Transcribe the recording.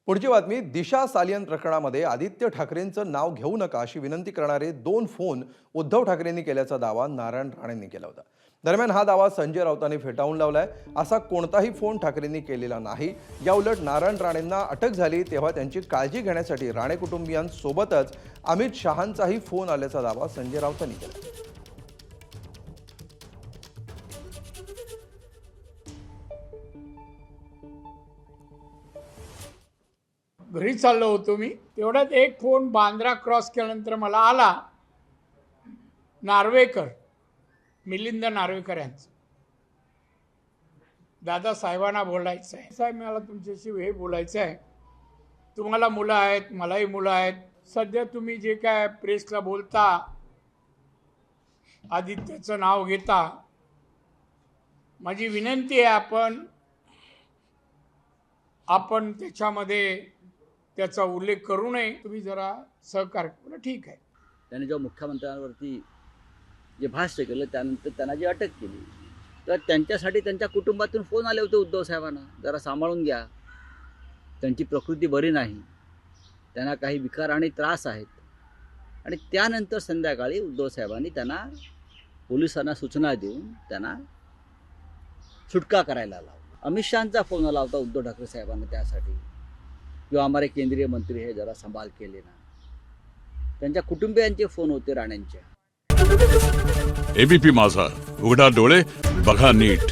पुढची बातमी दिशा सालियन प्रकरणामध्ये आदित्य ठाकरेंचं नाव घेऊ नका अशी विनंती करणारे 2 फोन उद्धव ठाकरेंनी केल्याचा दावा नारायण राणेंनी केला होता। दरम्यान हा दावा संजय राऊतांनी फेटाळून लावलाय। असा कोणताही फोन ठाकरेंनी केलेला नाही। याउलट नारायण राणेंना अटक झाली तेव्हा त्यांची काळजी घेण्यासाठी राणे कुटुंबियांसोबतच अमित शहांचाही फोन आल्याचा दावा संजय राऊतांनी केला। घरी चाललो होतो मी, तेवढ्यात एक फोन बांद्रा क्रॉस केल्यानंतर मला आला, नार्वेकर, मिलिंद नार्वेकर यांचा। दादा साहेबांना बोलायचं आहे। साहेब मला तुमच्याशी हे बोलायचं आहे, तुम्हाला मुलं आहेत, मलाही मुलं आहेत, सध्या तुम्ही जे काय प्रेसला बोलता, आदित्यचं नाव घेता, माझी विनंती आहे आपण त्याच्यामध्ये त्याचा उल्लेख करू नये, तुम्ही जरा सहकार्य करा। ठीक आहे। त्यांनी जेव्हा मुख्यमंत्र्यांवरती जे भाष्य केलं त्यानंतर त्यांना जी अटक केली, तर त्यांच्यासाठी त्यांच्या कुटुंबातून फोन आले होते उद्धव साहेबांना, जरा सांभाळून घ्या, त्यांची प्रकृती बरी नाही, त्यांना काही विकार आणि त्रास आहेत। आणि त्यानंतर संध्याकाळी उद्धव साहेबांनी त्यांना पोलिसांना सूचना देऊन त्यांना सुटका करायला लावला। अमित शहांचा फोन आला होता उद्धव ठाकरे साहेबांना त्यासाठी, किंवा हमारे केंद्रीय मंत्री हे जरा संभाल के लेना, त्यांच्या कुटुंबियांचे फोन होते राणेंच्या। एबीपी माझा, उघडा डोळे बघा नीट।